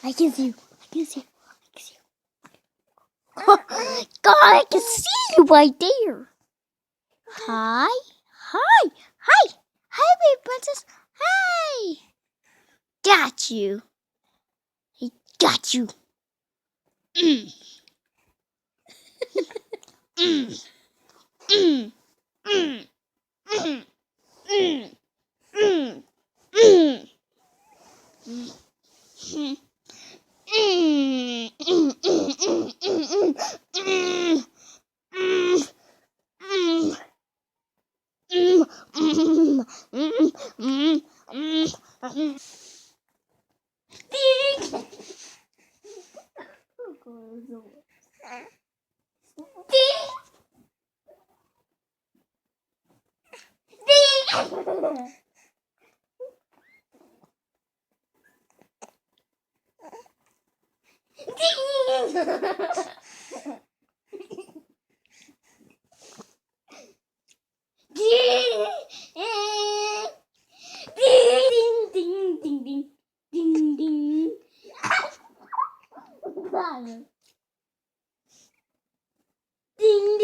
I can see you. I can see you. I can see you. God, I can see you right there. Hi. Hi. Hi. Hi, baby princess. Hi. Got you. I got you. Mm. Mm. Mm. Mm. Mm. Mm. Mm. Mm. Mm. Ding ding ding ding ding. Ding